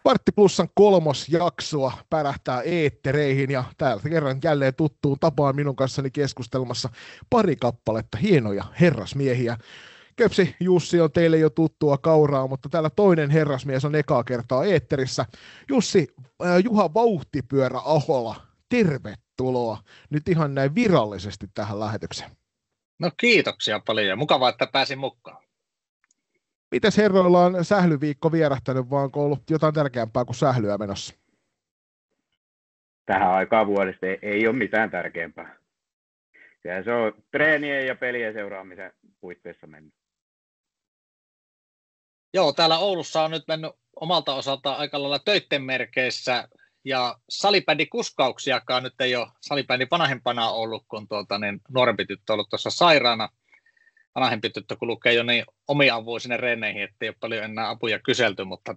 Partti Plussan 3. jaksoa pärähtää eettereihin ja täältä kerran jälleen tuttuun tapaan minun kanssani keskustelmassa pari kappaletta hienoja herrasmiehiä. Köpsi Jussi on teille jo tuttua kauraa, mutta täällä toinen herrasmies on ekaa kertaa eetterissä. Jussi, Juha Vauhtipyörä Ahola, tervetuloa nyt ihan näin virallisesti tähän lähetykseen. No kiitoksia paljon ja mukavaa, että pääsin mukaan. Mites herroilla on sählyviikko vierähtänyt, vai onko ollut jotain tärkeämpää kuin sählyä menossa? Tähän aikaan vuodesta ei ole mitään tärkeämpää. Ja se on treenien ja pelien seuraamisen puitteissa mennyt. Joo, täällä Oulussa on nyt mennyt omalta osaltaan aika lailla töitten merkeissä, ja salibändikuskauksiakaan nyt ei ole salibändin vanhempana ollut, kun nuorempi tyttö on ollut tuossa sairaana. Vanhempi tyttö, kun lukee jo niin omiavuin sinne reeneihin, ettei ole paljon enää apuja kyselty, mutta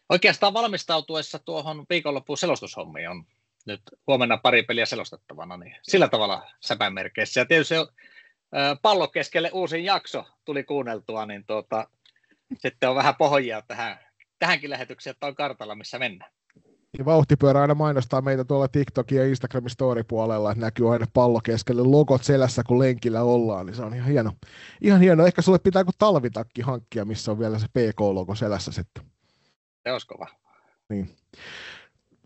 oikeastaan valmistautuessa tuohon viikonloppuun selostushommiin on nyt huomenna pari peliä selostettavana, niin sillä tavalla säpämerkeissä. Ja tietysti Pallo keskelle uusin jakso tuli kuunneltua, niin sitten on vähän pohjaa tähänkin lähetykseen, että on kartalla, missä mennään. Ja Vauhtipyörä aina mainostaa meitä tuolla TikTokin ja Instagramin story-puolella, että näkyy aina Pallo keskelle logot selässä, kun lenkillä ollaan, niin se on ihan hieno. Ihan hieno. Ehkä sulle pitää kuin talvitakki hankkia, missä on vielä se PK-logo selässä sitten. Se olisi kova. Niin.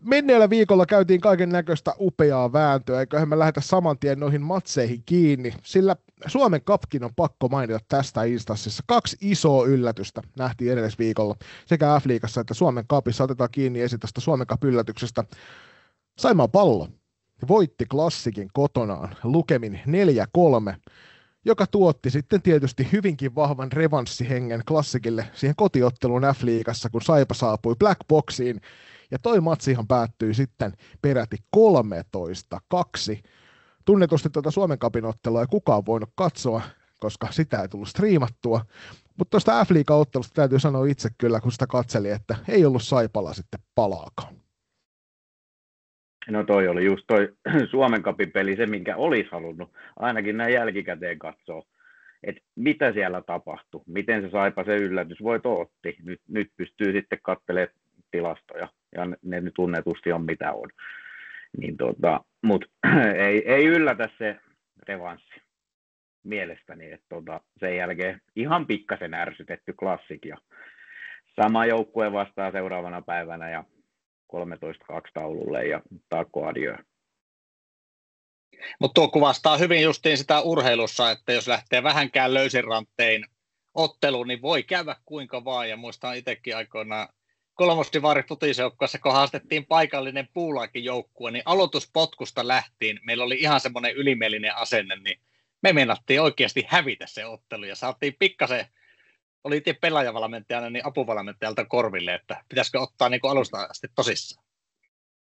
Menneellä viikolla käytiin kaiken näköistä upeaa vääntöä, eiköhän me lähdetä saman tien noihin matseihin kiinni, sillä Suomen Cupkin on pakko mainita tästä instanssissa. 2 isoa yllätystä nähtiin edellisviikolla sekä F-liigassa että Suomen Cupissa. Otetaan kiinni ensin tästä Suomen Cup-yllätyksestä. Saimaan Pallo voitti Klassikin kotonaan lukemin 4-3, joka tuotti sitten tietysti hyvinkin vahvan revanssihengen Klassikille siihen kotiotteluun F-liigassa, kun Saipa saapui Black Boxiin. Ja toi matsihan päättyi sitten peräti 13-2. Tunnetusti tuota Suomen Cupin ottelua ei kukaan voinut katsoa, koska sitä ei tullut striimattua. Mutta tuosta F-liiga-ottelusta täytyy sanoa itse kyllä, kun sitä katseli, että ei ollut Saipalla sitten palaakaan. No toi oli just toi Suomen Cupin peli, se minkä olisi halunnut ainakin näin jälkikäteen katsoa, että mitä siellä tapahtui, miten se Saipa se yllätysvoitto otti. Nyt pystyy sitten katselemaan tilastoja, ja ne nyt tunnetusti on mitä on. Niin mutta ei yllätä se revanssi mielestäni, että sen jälkeen ihan pikkasen ärsytetty Klassik ja sama joukkue vastaa seuraavana päivänä ja 13-2 taululle ja taakko adieu. Mutta tuo kuvastaa hyvin justiin sitä urheilussa, että jos lähtee vähänkään löysinranttein otteluun, niin voi käydä kuinka vaan, ja muistan itsekin aikoinaan kolmosdivaari futisjoukkueessa, kun haastettiin paikallinen puulaakin joukkue, niin aloituspotkusta lähtien meillä oli ihan semmoinen ylimielinen asenne, niin me meinattiin oikeasti hävitä se ottelu ja saatiin pikkasen, oli pelaajavalmentajana, niin apuvalmentajalta korville, että pitäisikö ottaa niin kuin alusta asti tosissaan.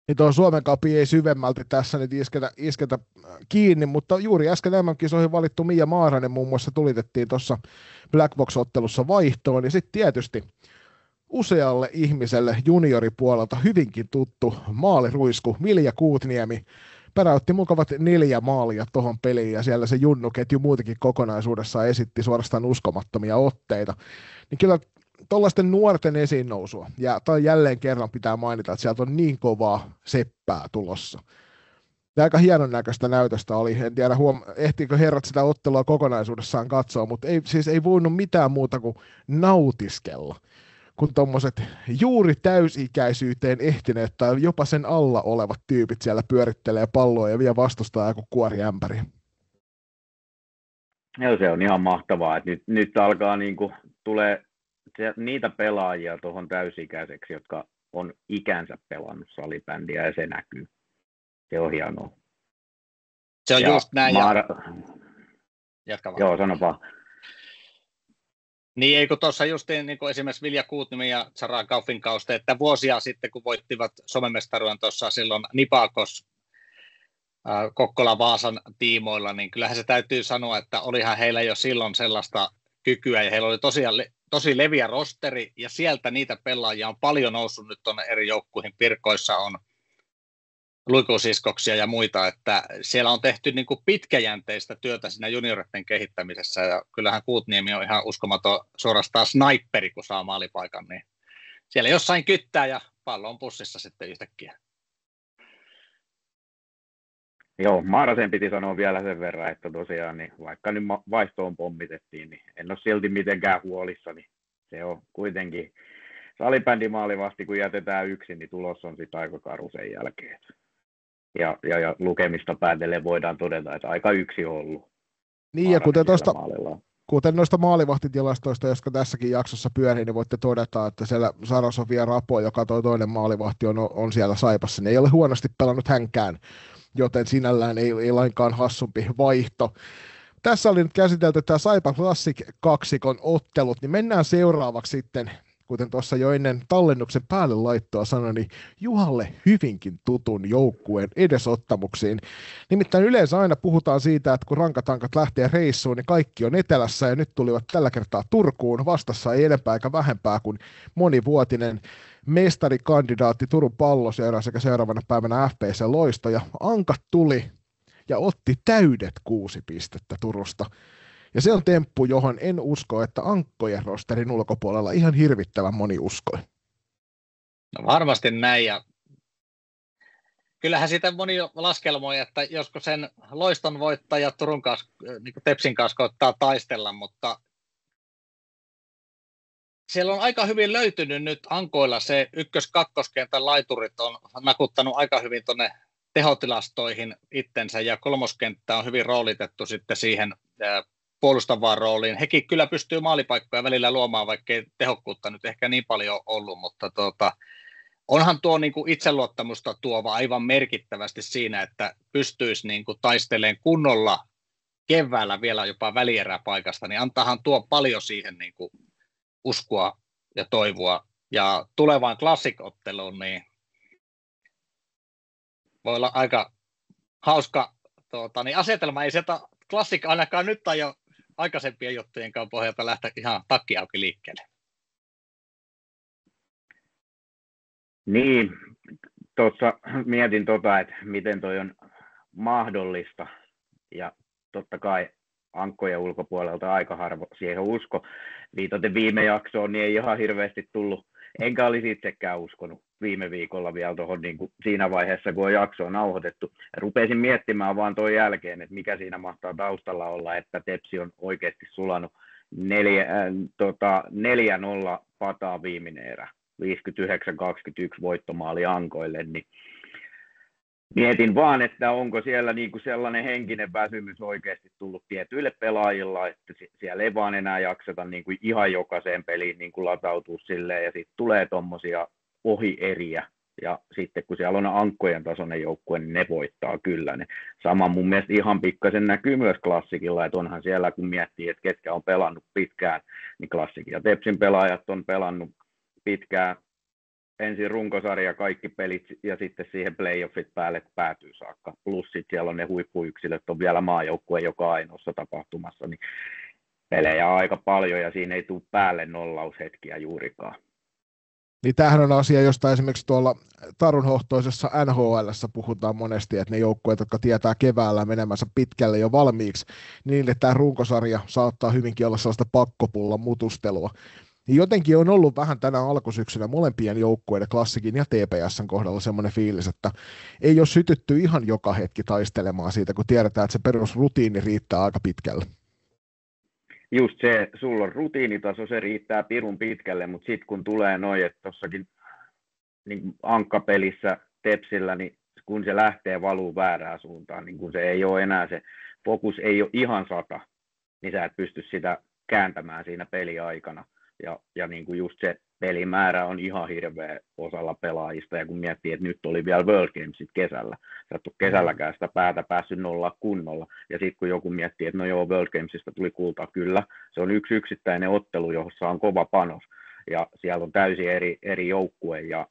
Niin tuo Suomen Cupi ei syvemmälti tässä nyt isketä kiinni, mutta juuri äsken MM-kisoihin valittu Mia Maaranen muun muassa tulitettiin tuossa Black Box-ottelussa vaihtoon, ja sitten tietysti usealle ihmiselle junioripuolelta hyvinkin tuttu maaliruisku Vilja Kuutniemi päräytti mukavat 4 maalia tuohon peliin, ja siellä se junnuketju muutenkin kokonaisuudessaan esitti suorastaan uskomattomia otteita. Niin kyllä tuollaisten nuorten esiin nousua, ja tai jälleen kerran pitää mainita, että sieltä on niin kovaa seppää tulossa. Ja aika hienon näköistä näytöstä oli, en tiedä ehtiikö herrat sitä ottelua kokonaisuudessaan katsoa, mutta ei voinut mitään muuta kuin nautiskella, kun tuommoiset juuri täysikäisyyteen ehtineet tai jopa sen alla olevat tyypit siellä pyörittelee palloa ja vie vastustaa kuin kuoriämpäriä. Joo, se on ihan mahtavaa, että nyt alkaa tulee niitä pelaajia tuohon täysikäiseksi, jotka on ikänsä pelannut salibändiä, ja se näkyy. Se on hienoa. Se on just näin. Jatka vaan. Joo, sano vaan. Niin, eikö tuossa justiin niin esimerkiksi Vilja Kuutniemi ja Zara Kaufin kausta, että vuosia sitten, kun voittivat Suomenmestaruuden tuossa silloin Nipakos Kokkola-Vaasan tiimoilla, niin kyllähän se täytyy sanoa, että olihan heillä jo silloin sellaista kykyä, ja heillä oli tosi leviä rosteri, ja sieltä niitä pelaajia on paljon noussut nyt tuonne eri joukkuihin. Pirkoissa on luikusiskoksia ja muita, että siellä on tehty niin kuin pitkäjänteistä työtä siinä junioritten kehittämisessä, ja kyllähän Kuutniemi on ihan uskomaton suorastaan sniperi, kun saa maalipaikan, niin siellä jossain kyttää ja pallo on pussissa sitten yhtäkkiä. Joo, Maarasen piti sanoa vielä sen verran, että tosiaan niin vaikka nyt vaihtoon pommitettiin, niin en ole silti mitenkään huolissani. Se on kuitenkin salibändimaalivahti, kun jätetään yksin, niin tulos on sitten aika karu sen jälkeen. Ja lukemista päätellen voidaan todeta, että aika yksi on ollut. Niin, ja kuten noista maalivahtitilastoista, jotka tässäkin jaksossa pyörii, niin voitte todeta, että siellä Sarasov ja Rapo, joka toi toinen maalivahti, on siellä Saipassa, niin ei ole huonosti pelannut hänkään, joten sinällään ei lainkaan hassumpi vaihto. Tässä oli nyt käsitelty tämä Saipa Classic-kaksikon ottelut, niin mennään seuraavaksi sitten, kuten tuossa jo ennen tallennuksen päälle laittoa sanoin, niin Juhalle hyvinkin tutun joukkueen edesottamuksiin. Nimittäin yleensä aina puhutaan siitä, että kun rankatankat lähtee reissuun, niin kaikki on etelässä, ja nyt tulivat tällä kertaa Turkuun. Vastassa ei enempää eikä vähempää kuin monivuotinen mestarikandidaatti Turun Palloseura sekä seuraavana päivänä FPC Loisto, ja Ankat tuli ja otti täydet 6 pistettä Turusta. Ja se on temppu, johon en usko, että ankkojen rosterin ulkopuolella ihan hirvittävän moni uskoi. No varmasti näin, ja kyllähän siitä moni laskelmoi, että josko sen Loiston voittaja Turun kanssa, niin kuin Tepsin kanssa koittaa taistella, mutta siellä on aika hyvin löytynyt nyt ankoilla se ykkös-kakkoskentän laiturit on nakuttanut aika hyvin tuonne tehotilastoihin itsensä, ja kolmoskenttä on hyvin roolitettu sitten siihen puolustavaan rooliin. Hekin kyllä pystyy maalipaikkoja välillä luomaan, vaikkei tehokkuutta nyt ehkä niin paljon ollut, mutta onhan tuo niin kuin itseluottamusta tuova aivan merkittävästi siinä, että pystyisi niin kuin taistelemaan kunnolla keväällä vielä jopa välieräpaikasta, niin antaahan tuo paljon siihen niin kuin uskoa ja toivoa. Ja tulevaan Classic-otteluun, niin voi olla aika hauska niin asetelma. Ei sieltä Classic ainakaan nyt tai jo aikaisempien juttujen pohjalta lähteä ihan takki auki liikkeelle. Niin, tuossa mietin että miten toi on mahdollista, ja totta kai ankkojen ulkopuolelta aika harvo siihen usko. Viitaten viime jaksoon, niin ei ihan hirveästi tullut, enkä olisi itsekään uskonut viime viikolla vielä tuohon niin kuin siinä vaiheessa, kun on jaksoa nauhoitettu. Rupesin miettimään vaan tuon jälkeen, että mikä siinä mahtaa taustalla olla, että Tepsi on oikeasti sulanut 4-0 pataa viimeinen erä. 59-21 voittomaali ankoille, niin mietin vaan, että onko siellä niinku sellainen henkinen väsymys oikeasti tullut tietyille pelaajilla, että siellä ei vaan enää jakseta niinku ihan jokaiseen peliin niinku latautua silleen, ja sitten tulee tuommoisia ohieriä, ja sitten kun siellä on ankkojen tasoinen joukkue, niin ne voittaa kyllä. Ne. Sama mun mielestä ihan pikkasen näkyy myös Klassikilla, että onhan siellä, kun miettii, että ketkä on pelannut pitkään, niin Klassikin ja Tepsin pelaajat on pelannut pitkään, ensin runkosarja, kaikki pelit ja sitten siihen playoffit päälle päätyy saakka. Plus sitten siellä on ne huippuyksilöt, on vielä maajoukkue joka ainoassa tapahtumassa, niin pelejä on aika paljon ja siinä ei tule päälle nollaushetkiä juurikaan. Niin tämähän on asia, josta esimerkiksi tuolla tarunhohtoisessa NHL:ssä puhutaan monesti, että ne joukkueet, jotka tietää keväällä menemänsä pitkälle jo valmiiksi, niin että tämä runkosarja saattaa hyvinkin olla sellaista pakkopullan mutustelua. Niin jotenkin on ollut vähän tänä alkusyksynä molempien joukkueiden, Klassikin ja TPS:n kohdalla semmoinen fiilis, että ei ole sytytty ihan joka hetki taistelemaan siitä, kun tiedetään, että se perusrutiini riittää aika pitkälle. Just se, sulla on rutiinitaso, se riittää pirun pitkälle, mutta sitten kun tulee noin, että tuossakin niin ankkapelissä Tepsillä, niin kun se lähtee valuu väärään suuntaan, niin kun se ei ole enää se fokus ei ole ihan 100, niin sä et pysty sitä kääntämään siinä peliaikana. Ja niin kuin just se pelimäärä on ihan hirveä osalla pelaajista, ja kun miettii, että nyt oli vielä World Gamesit kesällä, sä et ole kesälläkään sitä päätä päässyt nolla kunnolla, ja sitten kun joku miettii, että no joo, World Gamesista tuli kultaa, kyllä, se on yksi yksittäinen ottelu, jossa on kova panos, ja siellä on täysin eri joukkue ja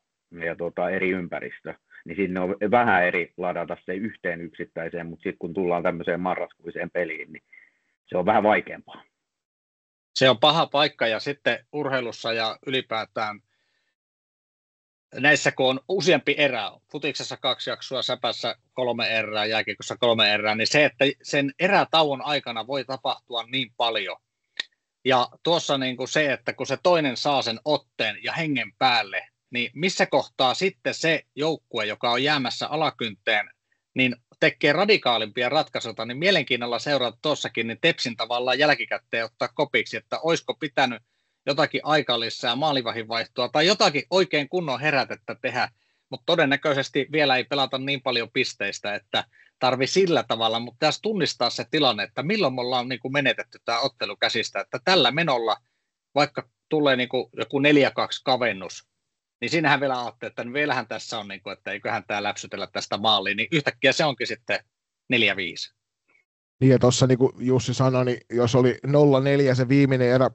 eri ympäristö, niin sinne on vähän eri ladata se yhteen yksittäiseen, mutta sitten kun tullaan tämmöiseen marraskuiseen peliin, niin se on vähän vaikeampaa. Se on paha paikka, ja sitten urheilussa ja ylipäätään näissä, kun on useampi erä, futiksessa 2 jaksoa, säpässä 3 erää, jääkiekossa 3 erää, niin se, että sen erätauon aikana voi tapahtua niin paljon, Ja tuossa niin kuin se, että kun se toinen saa sen otteen ja hengen päälle, niin missä kohtaa sitten se joukkue, joka on jäämässä alakynteen, niin tekee radikaalimpia ratkaisuja, niin mielenkiinnolla seurata tuossakin niin Tepsin tavallaan jälkikäteen ottaa kopiksi, että olisiko pitänyt jotakin aikalisää maalivahin vaihtoa tai jotakin oikein kunnon herätettä tehdä, mutta todennäköisesti vielä ei pelata niin paljon pisteistä, että tarvi sillä tavalla, mutta tässä tunnistaa se tilanne, että milloin me ollaan niin kuin menetetty tämä ottelu käsistä, että tällä menolla, vaikka tulee niin kuin joku 4-2 kavennus, niin siinähän vielä ajattelee, että vielähän tässä on, niin kuin, että eiköhän tämä läpsytellä tästä maaliin, niin yhtäkkiä se onkin sitten 4-5. Niin ja tuossa niin kuin Jussi sanoi, niin jos oli 0-4 se viimeinen erä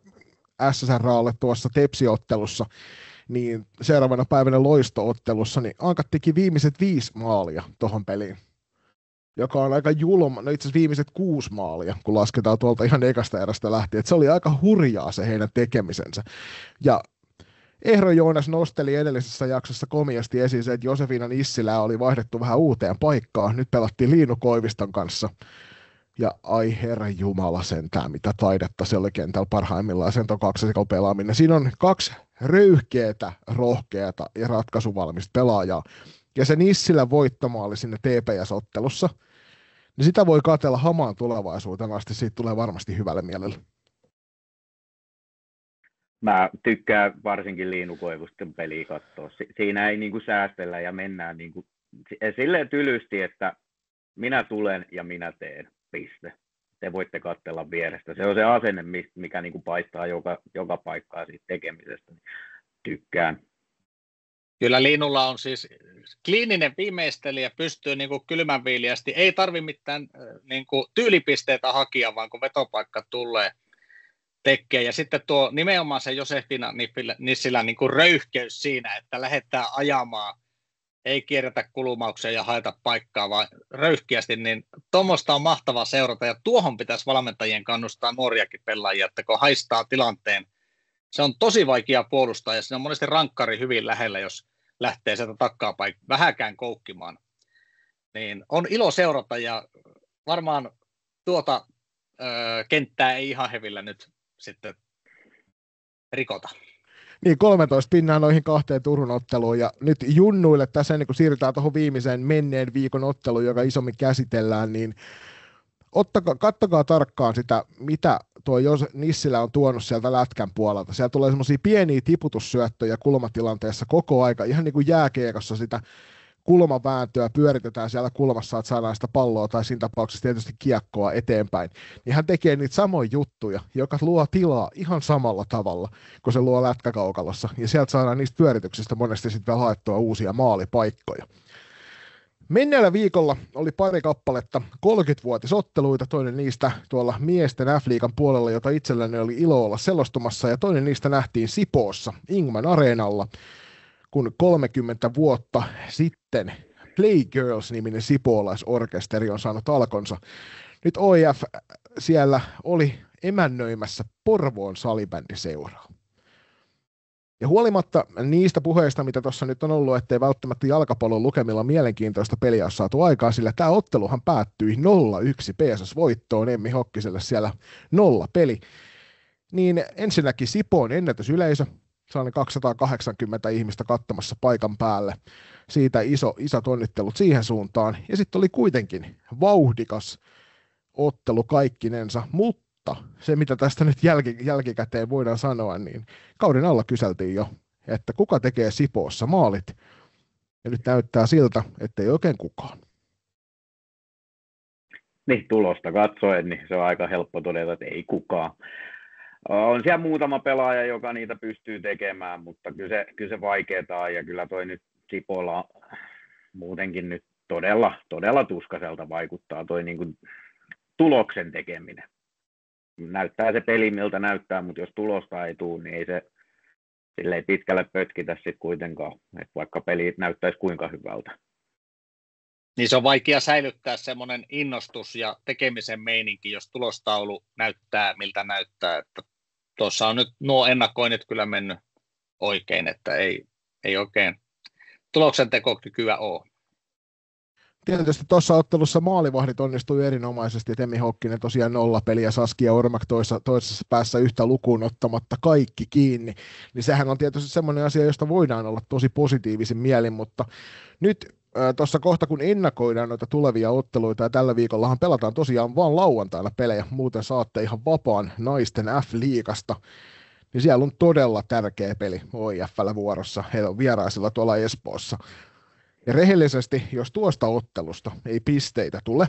SSR:lle tuossa Tepsi-ottelussa, niin seuraavana päivänä Loisto-ottelussa, niin Ankat teki viimeiset 5 maalia tuohon peliin, joka on aika julma, no itse asiassa viimeiset 6 maalia, kun lasketaan tuolta ihan ekasta erästä lähtien, että se oli aika hurjaa se heidän tekemisensä. Ja Ehro Joonas nosteli edellisessä jaksossa komiasti esiin se, että Josefina Nissilä oli vaihdettu vähän uuteen paikkaan, nyt pelattiin Liinu Koiviston kanssa, ja ai herra jumala sentään, mitä taidetta se oli kentällä parhaimmillaan sen kaksikon pelaaminen. Siinä on 2 röyhkeätä, rohkeata ja ratkaisuvalmista pelaajaa. Ja se Nissilän voittomaali sinne TPS-ottelussa, niin sitä voi katsella hamaan tulevaisuuteen asti, siitä tulee varmasti hyvälle mielelle. Mä tykkään varsinkin Liinu Koivuston peliä katsoa. Siinä ei niinku säästellä ja mennään niinku silleen tylysti, että minä tulen ja minä teen, piste. Te voitte katsella vierestä. Se on se asenne, mikä niinku paistaa joka paikkaa siitä tekemisestä. Tykkään. Kyllä Liinulla on siis kliininen viimeistelijä, pystyy niin kuin kylmänviiliästi, ei tarvitse mitään niin kuin tyylipisteitä hakia, vaan kun vetopaikka tulee tekee. Ja sitten tuo nimenomaan se Josefina Nissilän niin kuin röyhkeys siinä, että lähdetään ajamaan, ei kierretä kulmauksia ja haeta paikkaa, vaan röyhkeästi, niin tuommoista on mahtavaa seurata. Ja tuohon pitäisi valmentajien kannustaa nuoriakin pelaajia, että kun haistaa tilanteen, se on tosi vaikea puolustaa ja siinä on monesti rankkari hyvin lähellä, jos lähtee sieltä takaapäin vähäkään koukkimaan. Niin on ilo seurata ja varmaan tuota kenttää ei ihan hevillä nyt sitten rikota. Niin, 13 pinnaa noihin 2 Turun otteluun, ja nyt junnuille tässä ennen kuin siirrytään tuohon viimeiseen menneen viikon otteluun, joka isommin käsitellään, niin kattokaa tarkkaan sitä, mitä tuo Nissilä on tuonut sieltä lätkän puolelta. Siellä tulee semmoisia pieniä tiputussyöttöjä kulmatilanteessa koko aika, ihan niin kuin jääkiekossa sitä kulmavääntöä pyöritetään siellä kulmassa, että saadaan sitä palloa tai siinä tapauksessa tietysti kiekkoa eteenpäin. Niin hän tekee niitä samoja juttuja, joka luo tilaa ihan samalla tavalla, kun se luo lätkäkaukalossa. Ja sieltä saadaan niistä pyörityksistä monesti sitten vielä haettua uusia maalipaikkoja. Menneellä viikolla oli pari kappaletta 30-vuotisotteluita, toinen niistä tuolla miesten F-liigan puolella, jota itselläni oli ilo olla selostumassa, ja toinen niistä nähtiin Sipoossa, Ingman Areenalla, kun 30 vuotta sitten Playgirls-niminen sipoolaisorkesteri on saanut alkonsa. Nyt OIF siellä oli emännöimässä Porvoon salibändiseuraa. Ja huolimatta niistä puheista, mitä tuossa nyt on ollut, ettei välttämättä jalkapallon lukemilla mielenkiintoista peliä ole saatu aikaa, sillä tämä otteluhan päättyi 0-1 PSS-voittoon Emmi Hokkiselle siellä 0 peli. Niin ensinnäkin Sipoon ennätysyleisö, sellainen 280 ihmistä katsomassa paikan päälle. Siitä isot onnittelut siihen suuntaan. Ja sitten oli kuitenkin vauhdikas ottelu kaikkinensa, mutta se, mitä tästä nyt jälkikäteen voidaan sanoa, niin kauden alla kyseltiin jo, että kuka tekee Sipoossa maalit. Ja nyt näyttää siltä, että ei oikein kukaan. Niin, tulosta katsoen, niin se on aika helppo todeta, että ei kukaan. On siellä muutama pelaaja, joka niitä pystyy tekemään, mutta kyllä se vaikeaa ja kyllä toi nyt Sipolla muutenkin nyt todella tuskaiselta vaikuttaa toi niin kuin tuloksen tekeminen. Näyttää se peli, miltä näyttää, mutta jos tulosta ei tule, niin ei se silleen pitkälle pötkitä sitten kuitenkaan, että vaikka peli näyttäisi kuinka hyvältä. Niin se on vaikea säilyttää semmoinen innostus ja tekemisen meininki, jos tulostaulu näyttää miltä näyttää. Että tuossa on nyt nuo ennakoinnit kyllä mennyt oikein, että ei oikein tuloksen tekokykyä ole. Tietysti tuossa ottelussa maalivahdit onnistui erinomaisesti, että Emi Hokkinen tosiaan 0 peliä, Saski ja Ormak toisessa päässä yhtä lukuun ottamatta kaikki kiinni, niin sehän on tietysti semmoinen asia, josta voidaan olla tosi positiivisin mielin, mutta nyt tuossa kohta kun ennakoidaan noita tulevia otteluita, ja tällä viikollahan pelataan tosiaan vaan lauantaina pelejä, muuten saatte ihan vapaan naisten F-liigasta, niin siellä on todella tärkeä peli OIF:llä vuorossa, he on vieraisilla tuolla Espoossa. Ja rehellisesti, jos tuosta ottelusta ei pisteitä tule,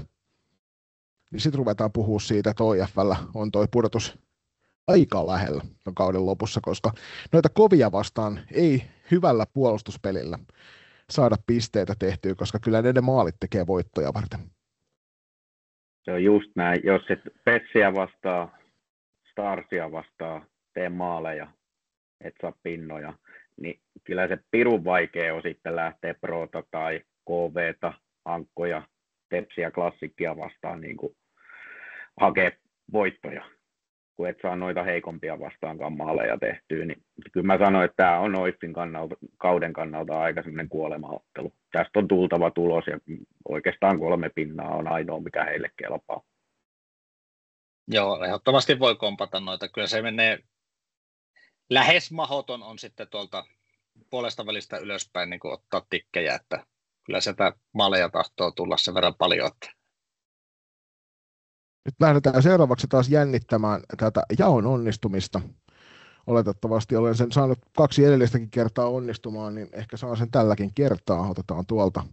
niin sitten ruvetaan puhua siitä, että OIF:llä on toi pudotus aika lähellä ton kauden lopussa, koska noita kovia vastaan ei hyvällä puolustuspelillä saada pisteitä tehtyä, koska kyllä ne maalit tekee voittoja varten. Se on just näin. Jos et Petsiä vastaa, Starsia vastaa, tee maaleja, et saa pinnoja, niin kyllä se pirun vaikea on sitten lähteä Prota tai KV:ta, Ankkoja, Tepsiä, Klassikkia vastaan niin kuin hakea voittoja, kun et saa noita heikompia vastaankaan maaleja tehtyä. Niin kyllä mä sanoin, että tämä on OIFin kauden kannalta aika semmoinen kuolemaottelu. Tästä on tultava tulos ja oikeastaan 3 pinnaa on ainoa, mikä heille kelpaa. Joo, ehdottomasti voi kompata noita. Kyllä se menee lähes mahdoton on sitten tuolta puolesta välistä ylöspäin niin kuin ottaa tikkejä, että kyllä sieltä maaleja tahtoo tulla sen verran paljon. Että... Nyt lähdetään seuraavaksi taas jännittämään tätä jaon onnistumista. Oletettavasti olen sen saanut 2 edellistäkin kertaa onnistumaan, niin ehkä saan sen tälläkin kertaa. Otetaan tuolta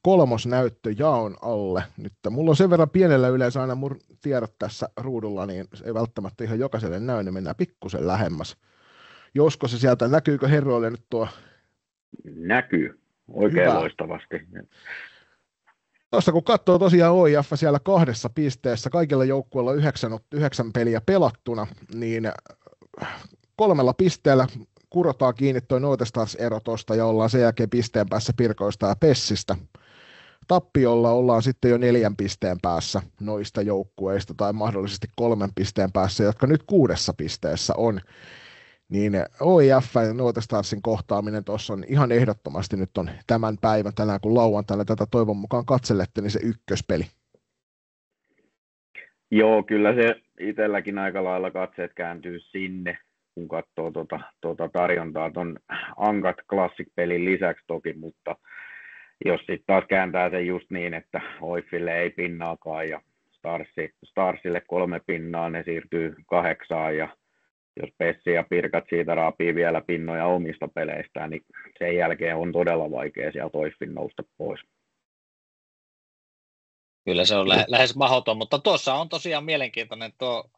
3. näyttö jaon alle. Nyt mulla on sen verran pienellä yleensä aina mun tiedot tässä ruudulla, niin se ei välttämättä ihan jokaiselle näy, niin mennään pikkusen lähemmäs. Josko se sieltä, näkyykö herroille nyt tuo? Näkyy, oikein hyvä. Loistavasti. Tuossa kun katsoo tosiaan OIF siellä 2 pisteessä, kaikilla joukkueilla 9 peliä pelattuna, niin 3 pisteellä kurotaan kiinni tuo Notestars-ero tuosta ja ollaan sen jälkeen pisteen päässä Pirkoista ja Pessistä. Tappiolla ollaan sitten jo 4 pisteen päässä noista joukkueista tai mahdollisesti 3 pisteen päässä, jotka nyt 6 pisteessä on. Niin OIF ja Notestarsin kohtaaminen tuossa on ihan ehdottomasti nyt on tämän päivän tänään, kun lauantaina tätä toivon mukaan katselette, niin se ykköspeli. Joo, kyllä se itselläkin aika lailla katseet kääntyy sinne, kun katsoo tuota tarjontaa tuon Ankat Classic-pelin lisäksi toki, mutta jos sitten taas kääntää sen just niin, että OIFille ei pinnaakaan ja Starsille 3 pinnaa, ne siirtyy 8 ja jos Pessi ja Pirkat siitä raapii vielä pinnoja omista peleistään, niin sen jälkeen on todella vaikea sieltä OIFin nousta pois. Kyllä se on lähes mahdoton, mutta tuossa on tosiaan mielenkiintoinen tuo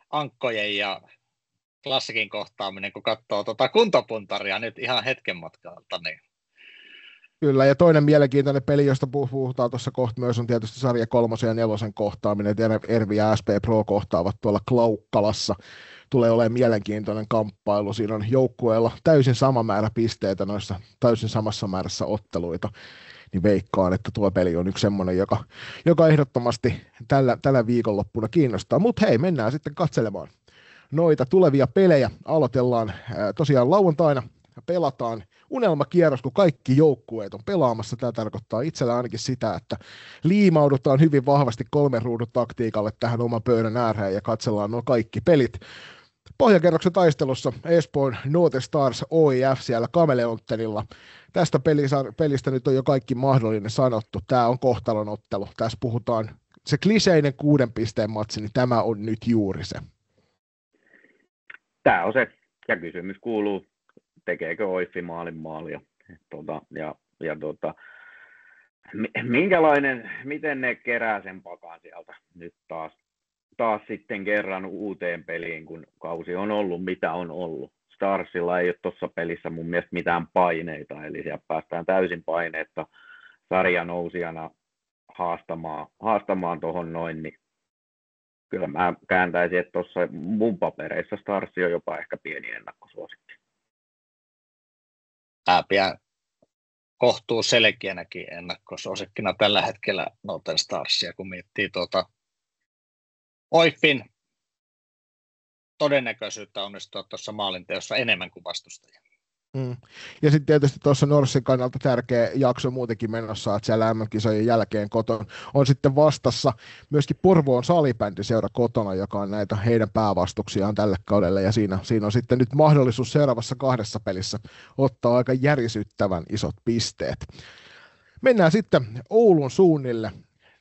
Ankkojen ja Klassikin kohtaaminen, kun katsoo kuntopuntaria nyt ihan hetken matkalta. Niin. Kyllä, ja toinen mielenkiintoinen peli, josta puhutaan tuossa kohta myös, on tietysti sarja 3 ja 4 kohtaaminen, että Ervi ja SP Pro kohtaavat tuolla Klaukkalassa. Tulee olemaan mielenkiintoinen kamppailu. Siinä on joukkueella täysin sama määrä pisteitä noissa täysin samassa määrässä otteluita. Niin veikkaan, että tuo peli on yksi semmoinen, joka ehdottomasti tällä viikonloppuna kiinnostaa. Mutta hei, mennään sitten katselemaan noita tulevia pelejä. Aloitellaan tosiaan lauantaina. Pelataan unelmakierros, kun kaikki joukkueet on pelaamassa. Tämä tarkoittaa itsellä ainakin sitä, että liimaudutaan hyvin vahvasti 3 ruudun taktiikalle tähän oman pöydän ääreen ja katsellaan nuo kaikki pelit. Pohjakerroksen taistelussa Espoon Notestars OIF siellä Kameleonttenilla. Tästä pelistä nyt on jo kaikki mahdollinen sanottu. Tämä on kohtalon ottelu. Tässä puhutaan se kliseinen 6 pisteen matsi, niin tämä on nyt juuri se. Tämä on se. Ja kysymys kuuluu, tekeekö OIF maalia? Miten ne kerää sen pakan sieltä nyt taas sitten kerran uuteen peliin, kun kausi on ollut mitä on ollut. Starsilla ei ole tuossa pelissä mun mielestä mitään paineita, eli siellä päästään täysin paineetta sarjanousijana haastamaan tuohon noin, niin kyllä mä kääntäisin, että tuossa mun papereissa Starsi on jopa ehkä pieni ennakkosuosikki. Pidän kohtuu selkeänäkin ennakkosuosikkina tällä hetkellä Northern Starsia, kun miettii OIFin todennäköisyyttä onnistua tuossa maalinteossa enemmän kuin vastustaja. Mm. Ja sitten tietysti tuossa Norssin kannalta tärkeä jakso muutenkin menossa, että siellä MM-kisojen jälkeen kotona on sitten vastassa myöskin Porvoon salibändiseura kotona, joka on näitä heidän päävastuksiaan tälle kaudelle, ja siinä on sitten nyt mahdollisuus seuraavassa 2 pelissä ottaa aika järisyttävän isot pisteet. Mennään sitten Oulun suunnille,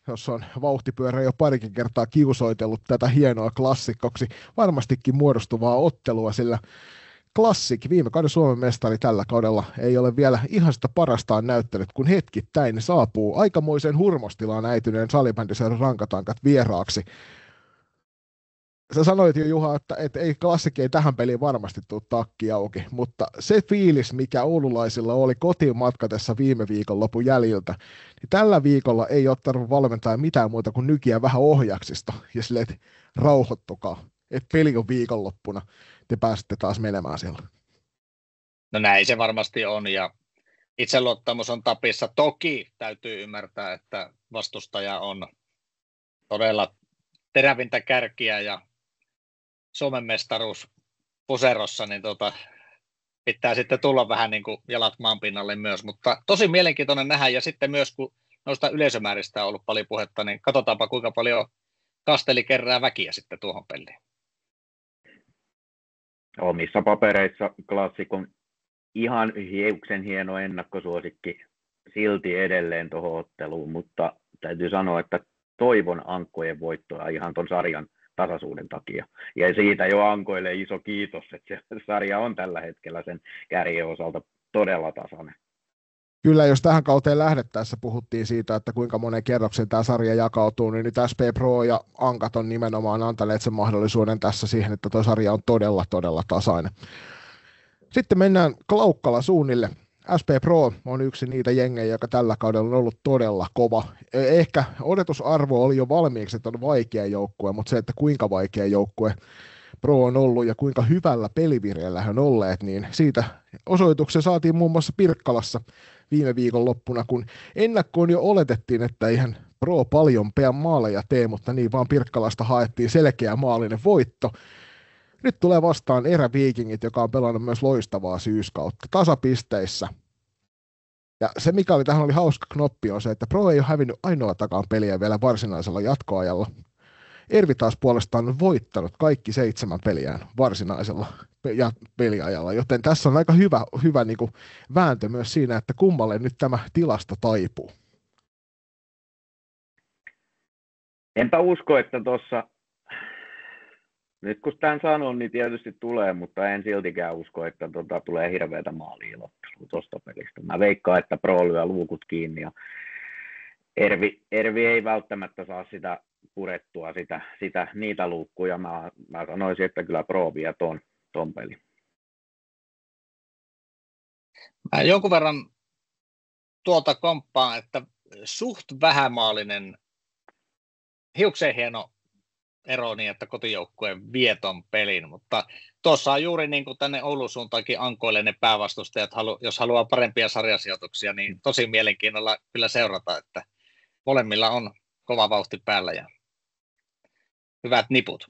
jossa on vauhtipyörä jo parikin kertaa kiusoitellut tätä hienoa klassikkoksi varmastikin muodostuvaa ottelua, sillä Classic, viime kauden Suomen mestari tällä kaudella, ei ole vielä ihan sitä parastaan näyttänyt, kun hetkittäin saapuu aikamoiseen hurmostilaan äityneen salibändiseuran rankatankat vieraaksi. Sä sanoit jo, Juha, että ei Classic ei tähän peliin varmasti tule takki auki, mutta se fiilis, mikä oululaisilla oli kotiin matkatessa viime viikonlopun jäljiltä, niin tällä viikolla ei ole tarvinnut valmentaa mitään muuta kuin nykiä vähän ohjaksista ja silleen, että rauhoittukaa, että peli on viikonloppuna, te pääsette taas menemään siellä. No näin se varmasti on, ja itseluottamus on tapissa. Toki täytyy ymmärtää, että vastustaja on todella terävintä kärkiä ja Suomen mestaruus puserossa, niin pitää sitten tulla vähän niin kuin jalat maan pinnalle myös, mutta tosi mielenkiintoinen nähdä, ja sitten myös kun noista yleisömääristä on ollut paljon puhetta, niin katsotaanpa kuinka paljon Kasteli kerää väkiä sitten tuohon peliin. Omissa papereissa Classic on ihan hiuksen hieno ennakkosuosikki silti edelleen tuohon otteluun, mutta täytyy sanoa, että toivon ankkojen voittoa ihan ton sarjan tasaisuuden takia. Ja siitä jo ankoille iso kiitos, että se sarja on tällä hetkellä sen kärjen osalta todella tasainen. Kyllä, jos tähän kauteen lähdettäessä puhuttiin siitä, että kuinka monen kerroksen tämä sarja jakautuu, niin nyt SP Pro ja Ankat on nimenomaan antaneet sen mahdollisuuden tässä siihen, että tuo sarja on todella, todella tasainen. Sitten mennään Klaukkala suunnille. SP Pro on yksi niitä jengejä, joka tällä kaudella on ollut todella kova. Ehkä odotusarvo oli jo valmiiksi, että on vaikea joukkue, mutta se, että kuinka vaikea joukkue Pro on ollut ja kuinka hyvällä pelivireellä hän on olleet, niin siitä osoituksen saatiin muun muassa Pirkkalassa viime viikon loppuna, kun ennakkoon jo oletettiin, että eihän Pro paljon maaleja tee, mutta niin vaan Pirkkalasta haettiin selkeä maallinen voitto. Nyt tulee vastaan Eräviikingit, joka on pelannut myös loistavaa syyskautta tasapisteissä. Ja se, mikä oli tähän oli hauska knoppi, on se, että Pro ei ole hävinnyt ainoatakaan peliä vielä varsinaisella jatkoajalla. Ervi taas puolestaan on voittanut kaikki 7 peliään varsinaisella peliajalla, joten tässä on aika hyvä niin kuin vääntö myös siinä, että kummalle nyt tämä tilasto taipuu. Enpä usko, että tuossa, nyt kun tämän sanon, niin tietysti tulee, mutta en siltikään usko, että tulee hirveätä maali-ilottelua tuosta pelistä. Mä veikkaan, että Pro lyö luukut kiinni ja Ervi ei välttämättä saa sitä purettua niitä luukkuja. Mä sanoisin, että kyllä Pro vie ton pelin. Mä jonkun verran tuolta komppaan, että suht vähämaalinen, hiukseen hieno ero niin, että kotijoukkueen vieton pelin, mutta tuossa on juuri niin kuin tänne Oulun suuntaankin ankoille ne päävastustajat, jos haluaa parempia sarjasijoituksia, niin tosi mielenkiinnolla kyllä seurata, että molemmilla on kova vauhti päällä ja hyvät niput.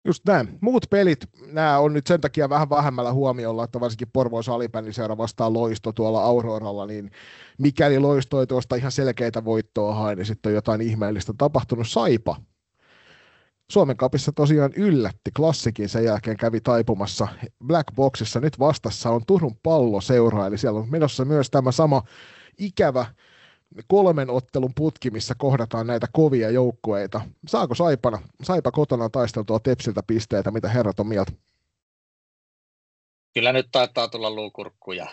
Just näin. Muut pelit, nämä on nyt sen takia vähän vähemmällä huomiolla, että varsinkin Porvoon salibändiseura vastaa Loisto tuolla Auroralla, niin mikäli Loisto ei tuosta ihan selkeitä voittoa hae, niin sitten on jotain ihmeellistä tapahtunut. Saipa Suomen Cupissa tosiaan yllätti Classicin, sen jälkeen kävi taipumassa Black Boxissa. Nyt vastassa on Turun Palloseura, eli siellä on menossa myös tämä sama ikävä 3 ottelun putki, missä kohdataan näitä kovia joukkueita. Saako Saipa kotona taisteltua Tepsiltä pisteitä, mitä herrat on mieltä? Kyllä nyt taitaa tulla luukurkku ja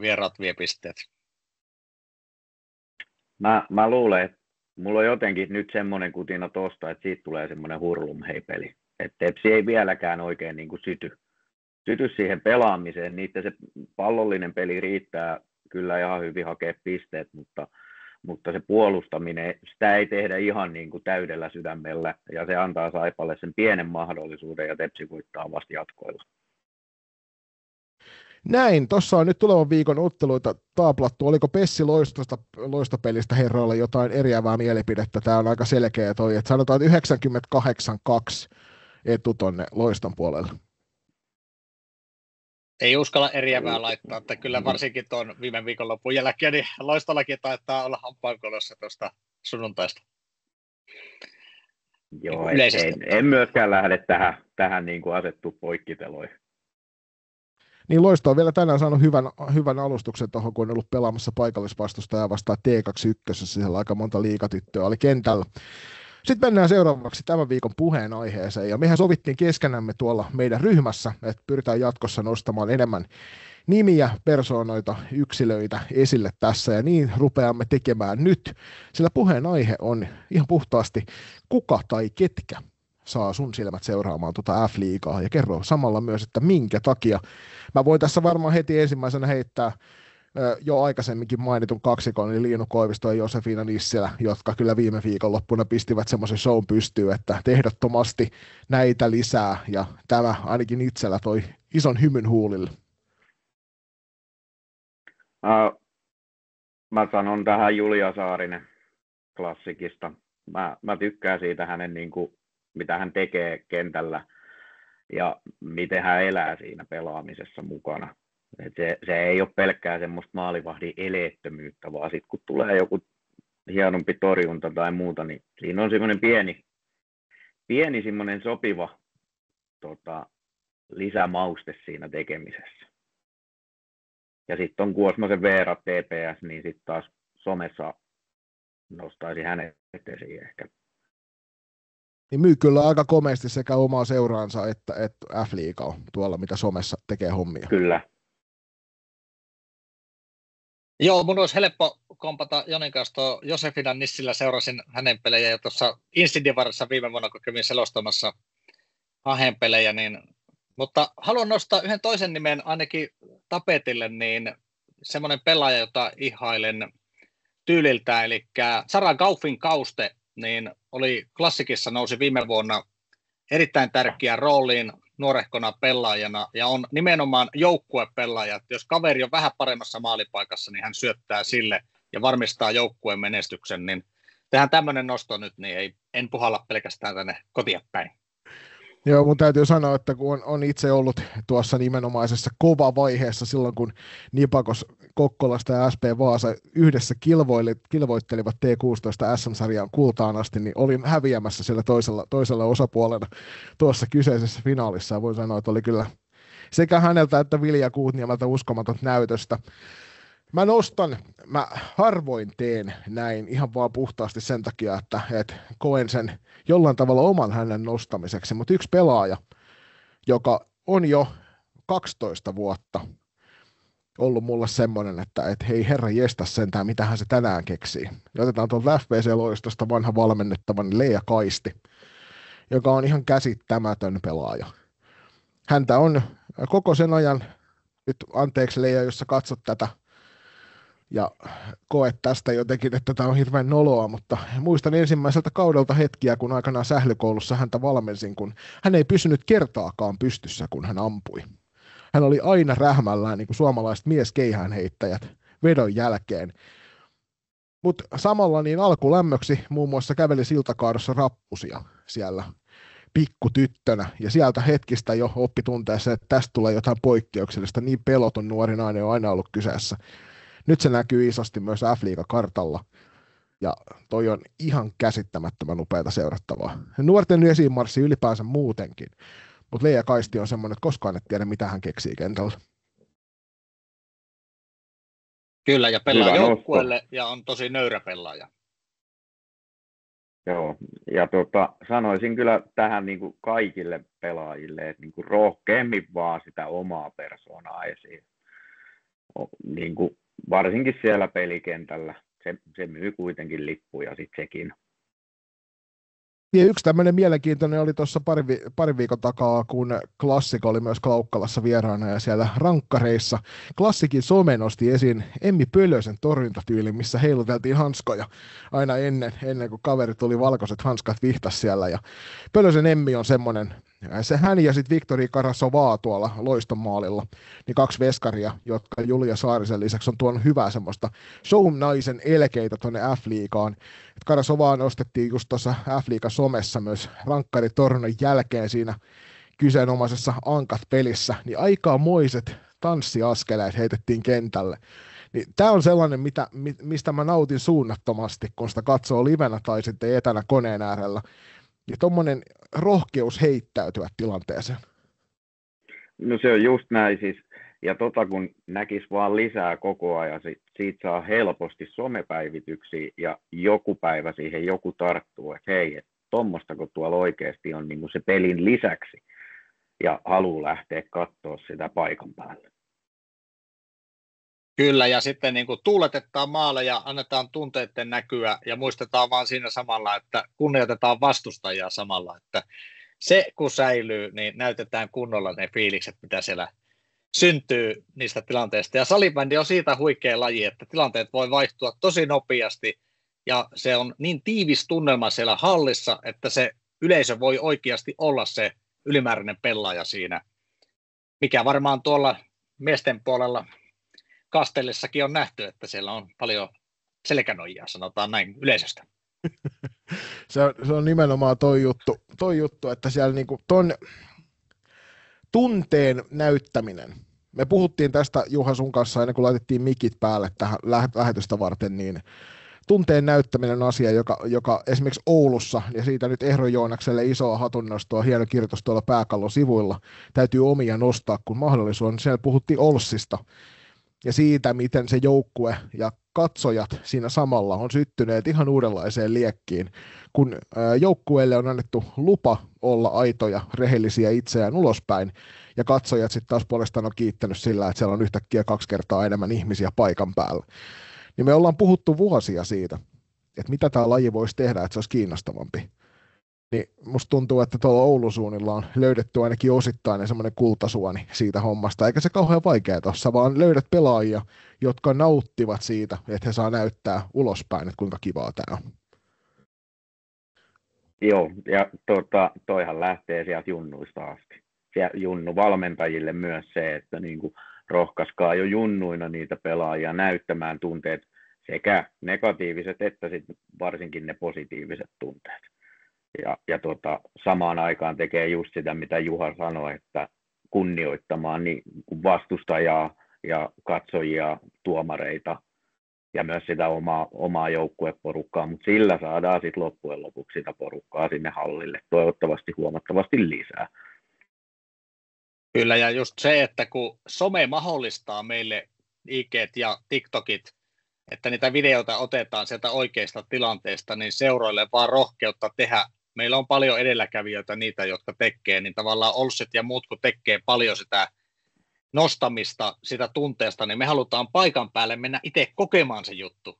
vieraat vie pisteet. Mä luulen, että mulla on jotenkin nyt semmoinen kutina tosta, että siitä tulee semmoinen hurlumhei-peli. Että Tepsi ei vieläkään oikein niin kuin syty siihen pelaamiseen. Niitä se pallollinen peli riittää kyllä ihan hyvin hakea pisteet, mutta se puolustaminen, sitä ei tehdä ihan niin kuin täydellä sydämellä, ja se antaa Saipalle sen pienen mahdollisuuden, ja Tepsi voittaa vasta jatkoilla. Näin, tuossa on nyt tulevan viikon otteluita taaplattu. Oliko Pessi loistopelistä herroilla jotain eriävää mielipidettä? Tämä on aika selkeä toi, että sanotaan, että 98-2 etu tonne Loiston puolelle. Ei uskalla eriävää laittaa, että kyllä varsinkin tuon viime viikonlopun jälkeen, niin Loistollakin taitaa olla hampaankolossa tuosta sunnuntaista. Joo, en myöskään lähde tähän niin kuin asettua poikkiteloihin. Niin Loisto on vielä tänään saanut hyvän alustuksen tuohon, kun on ollut pelaamassa paikallisvastustajaa vastaan T21, siellä aika monta liigatyttöä oli kentällä. Sitten mennään seuraavaksi tämän viikon puheenaiheeseen, ja mehän sovittiin keskenämme tuolla meidän ryhmässä, että pyritään jatkossa nostamaan enemmän nimiä, persoonoita, yksilöitä esille tässä, ja niin rupeamme tekemään nyt, sillä puheenaihe on ihan puhtaasti kuka tai ketkä saa sun silmät seuraamaan tuota F-liigaa, ja kerro samalla myös, että minkä takia. Mä voin tässä varmaan heti ensimmäisenä heittää jo aikaisemminkin mainitun kaksikon, eli Liinu Koivisto ja Josefina Nissilä, jotka kyllä viime viikonloppuna pistivät semmoisen shown pystyyn, että ehdottomasti näitä lisää, ja tämä ainakin itsellä toi ison hymyn huulille. Mä sanon tähän Julia Saarinen klassikista. Mä tykkään siitä hänen, niin kuin, mitä hän tekee kentällä ja miten hän elää siinä pelaamisessa mukana. Se ei ole pelkkää semmoista maalivahdin eleettömyyttä, vaan sitten kun tulee joku hienompi torjunta tai muuta, niin siinä on semmoinen pieni semmoinen sopiva lisämauste siinä tekemisessä. Ja sitten on Kuosmasen Veera TPS, niin sitten taas somessa nostaisi hänet esiin ehkä. Niin myy kyllä aika komeasti sekä omaa seuraansa että F-liigaa tuolla, mitä somessa tekee hommia. Kyllä. Joo, mun olisi helppo kompata Jonin kanssa tuo Josefina Nissilä, seurasin hänen pelejä jo tuossa Insidivarissa viime vuonna, kun kävin selostamassa Ahen pelejä, mutta haluan nostaa yhden toisen nimen ainakin tapetille, niin semmoinen pelaaja, jota ihailen tyyliltä, eli Sarah Gaufin Kauste, niin oli klassikissa, nousi viime vuonna erittäin tärkeään rooliin nuorehkona pelaajana ja on nimenomaan joukkuepelaaja, että jos kaveri on vähän paremmassa maalipaikassa, niin hän syöttää sille ja varmistaa joukkueen menestyksen, niin tehdään tämmöinen nosto nyt, niin en puhalla pelkästään tänne kotia päin. Joo, mun täytyy sanoa, että kun on itse ollut tuossa nimenomaisessa kova vaiheessa silloin, kun Nipakos Kokkolasta ja SP Vaasa yhdessä kilvoittelivat T16 SM-sarjaan kultaan asti, niin olin häviämässä sillä toisella osapuolella tuossa kyseisessä finaalissa, ja voin sanoa, että oli kyllä sekä häneltä että Vilja Kuutniemeltä uskomaton näytöstä. Mä harvoin teen näin ihan vaan puhtaasti sen takia, että koen sen jollain tavalla oman hänen nostamiseksi, mutta yksi pelaaja, joka on jo 12 vuotta ollut mulle semmoinen, että hei herra jestas sentään, mitähän se tänään keksii. Ja otetaan tuolta FPC-loistosta vanha valmennettavan Leija Kaisti, joka on ihan käsittämätön pelaaja. Häntä on koko sen ajan, nyt anteeksi Leija, jos sä katsot tätä, ja koet tästä jotenkin, että tämä on hirveän noloa, mutta muistan ensimmäiseltä kaudelta hetkiä, kun aikanaan sählykoulussa häntä valmensin, kun hän ei pysynyt kertaakaan pystyssä, kun hän ampui. Hän oli aina rähmällään, niin kuin suomalaiset mieskeihäänheittäjät vedon jälkeen. Mutta samalla niin alkulämmöksi muun muassa käveli siltakaadossa rappusia siellä pikkutyttönä, ja sieltä hetkistä jo oppi tuntea sen, että tästä tulee jotain poikkeuksellista, niin peloton nuori nainen on aina ollut kyseessä. Nyt se näkyy isosti myös F-liiga-kartalla, ja toi on ihan käsittämättömän upeata seurattavaa. Nuorten esiinmarssi ylipäänsä muutenkin, mutta Leija Kaisti on semmoinen, että koskaan et tiedä, mitä hän keksii kentällä. Kyllä, ja pelaa joukkueelle, ja on tosi nöyrä pelaaja. Joo, ja sanoisin kyllä tähän niin kuin kaikille pelaajille, että niin kuin rohkeammin vaan sitä omaa persoonaa esiin. Niin kuin varsinkin siellä pelikentällä. Se myy kuitenkin lippuja sitten sekin. Ja yksi tämmöinen mielenkiintoinen oli tuossa pari viikon takaa, kun Klassikko oli myös Klaukkalassa vieraana ja siellä rankkareissa. Klassikin some nosti esiin Emmi Pölösen torjuntatyylin, missä heiluteltiin hanskoja aina ennen kuin kaveri tuli valkoiset hanskat vihtas siellä. Ja Pölösen Emmi on semmoinen, hän ja sitten Viktori Karasovaa tuolla Loiston maalilla, niin kaksi veskaria, jotka Julia Saarisen lisäksi on tuonut hyvää semmoista show-naisen elkeitä tuonne F-liigaan. Karasovaa nostettiin just tuossa F-liigan somessa myös rankkaritorjunnan jälkeen siinä kyseenomaisessa Ankat-pelissä, niin aikamoiset tanssiaskeleet heitettiin kentälle. Niin tämä on sellainen, mistä mä nautin suunnattomasti, kun sitä katsoo livenä tai sitten etänä koneen äärellä. Ja tuommoinen rohkeus heittäytyä tilanteeseen. No se on just näin siis. Ja kun näkisi vaan lisää koko ajan, siitä saa helposti somepäivityksiä ja joku päivä siihen joku tarttuu, että hei, että tuommoista kun tuolla oikeasti on niin kuin se pelin lisäksi ja haluaa lähteä katsoa sitä paikan päälle. Kyllä, ja sitten niin kuin tuuletetaan maalle ja annetaan tunteiden näkyä ja muistetaan vaan siinä samalla, että kunnioitetaan vastustajaa samalla, että se kun säilyy, niin näytetään kunnolla ne fiilikset, mitä siellä syntyy niistä tilanteista. Ja salibändi on siitä huikea laji, että tilanteet voi vaihtua tosi nopeasti ja se on niin tiivis tunnelma siellä hallissa, että se yleisö voi oikeasti olla se ylimääräinen pelaaja siinä, mikä varmaan tuolla miesten puolella Kastellissakin on nähty, että siellä on paljon selkänojia, sanotaan näin yleisöstä. Se on nimenomaan toi juttu, että siellä niinku ton tunteen näyttäminen. Me puhuttiin tästä Juha sun kanssa ennen kuin laitettiin mikit päälle tähän lähetystä varten, niin tunteen näyttäminen on asia, joka esimerkiksi Oulussa, ja siitä nyt Ehro Joonakselle isoa hatunnostoa, hieno kirjoitus tuolla Pääkallon sivuilla, täytyy omia nostaa, kun mahdollisuus. Siellä puhuttiin Olssista, ja siitä, miten se joukkue ja katsojat siinä samalla on syttyneet ihan uudenlaiseen liekkiin, kun joukkueelle on annettu lupa olla aitoja, rehellisiä itseään ulospäin, ja katsojat sitten taas puolestaan on kiittänyt sillä, että siellä on yhtäkkiä 2 kertaa enemmän ihmisiä paikan päällä. Niin me ollaan puhuttu vuosia siitä, että mitä tämä laji voisi tehdä, että se olisi kiinnostavampi. Niin musta tuntuu, että tuolla Oulusuunnilla on löydetty ainakin osittain semmoinen kultasuoni siitä hommasta, eikä se kauhean vaikea tuossa, vaan löydät pelaajia, jotka nauttivat siitä, että he saa näyttää ulospäin, että kuinka kivaa tämä on. Joo, ja toihan lähtee sieltä junnuista asti. Siellä junnuvalmentajille myös se, että niinku rohkaiskaa jo junnuina niitä pelaajia näyttämään tunteet, sekä negatiiviset että sit varsinkin ne positiiviset tunteet. Ja samaan aikaan tekee just sitä, mitä Juha sanoi, että kunnioittamaan niin vastustajaa ja katsojia, tuomareita ja myös sitä omaa joukkueporukkaa, mutta sillä saadaan sitten loppujen lopuksi sitä porukkaa sinne hallille, toivottavasti huomattavasti lisää. Kyllä, ja just se, että kun some mahdollistaa meille IG:t ja TikTokit, että niitä videoita otetaan sieltä oikeista tilanteista, niin seuroille vaan rohkeutta tehdä. Meillä on paljon edelläkävijöitä, niitä, jotka tekee, niin tavallaan Olsset ja muut, kun tekee paljon sitä nostamista, sitä tunteesta, niin me halutaan paikan päälle mennä itse kokemaan se juttu.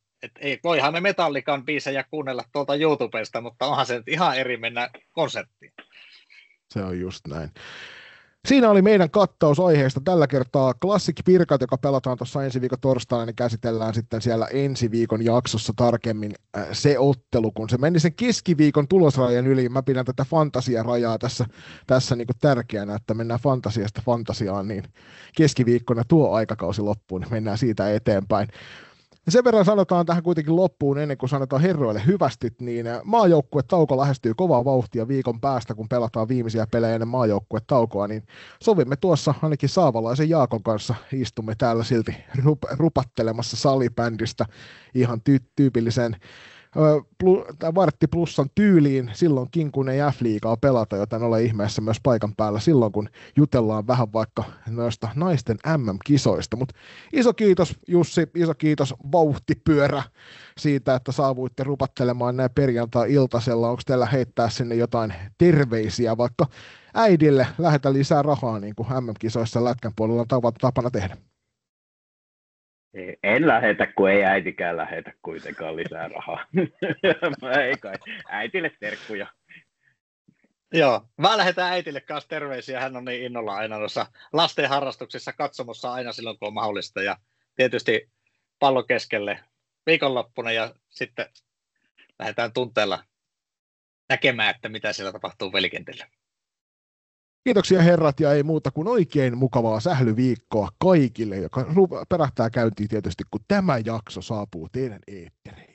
Voihan me Metallican biisejä kuunnella tuolta YouTubesta, mutta onhan se ihan eri mennä konserttiin. Se on just näin. Siinä oli meidän kattaus aiheesta. Tällä kertaa Classic Pirkat, joka pelataan tuossa ensi viikon torstaina, niin käsitellään sitten siellä ensi viikon jaksossa tarkemmin se ottelu, kun se meni sen keskiviikon tulosrajan yli. Mä pidän tätä fantasiarajaa tässä niin kuin tärkeänä, että mennään fantasiasta fantasiaan, niin keskiviikkona tuo aikakausi loppuun, niin mennään siitä eteenpäin. Sen verran sanotaan tähän kuitenkin loppuun, ennen kuin sanotaan herroille hyvästit, niin maajoukkuetauko lähestyy kovaa vauhtia viikon päästä, kun pelataan viimeisiä pelejä ennen maajoukkuetaukoa, niin sovimme tuossa ainakin Saavalaisen Jaakon kanssa, istumme täällä silti rupattelemassa salibändistä ihan tyypillisen vartti plussan tyyliin silloinkin, kun ei F-liigaa pelata, joten ole ihmeessä myös paikan päällä silloin, kun jutellaan vähän vaikka noista naisten MM-kisoista. Mutta iso kiitos Jussi, iso kiitos Vauhtipyörä siitä, että saavuitte rupattelemaan näin perjantai-iltasella. Onko teillä heittää sinne jotain terveisiä, vaikka äidille lähetä lisää rahaa, niin kuin MM-kisoissa lätkän puolella on tapana tehdä? En lähetä, kun ei äitikään lähetä kuitenkaan lisää rahaa. Ei kai. Äitille terkkuja. Joo, mä lähetän äitille kanssa terveisiä. Hän on niin innolla aina noissa lasten harrastuksissa katsomossa aina silloin, kun on mahdollista. Ja tietysti pallo keskelle viikonloppuna ja sitten lähdetään tunteella näkemään, että mitä siellä tapahtuu velikentillä. Kiitoksia herrat ja ei muuta kuin oikein mukavaa sählyviikkoa kaikille, joka pärähtää käyntiin tietysti, kun tämä jakso saapuu teidän eetteriin.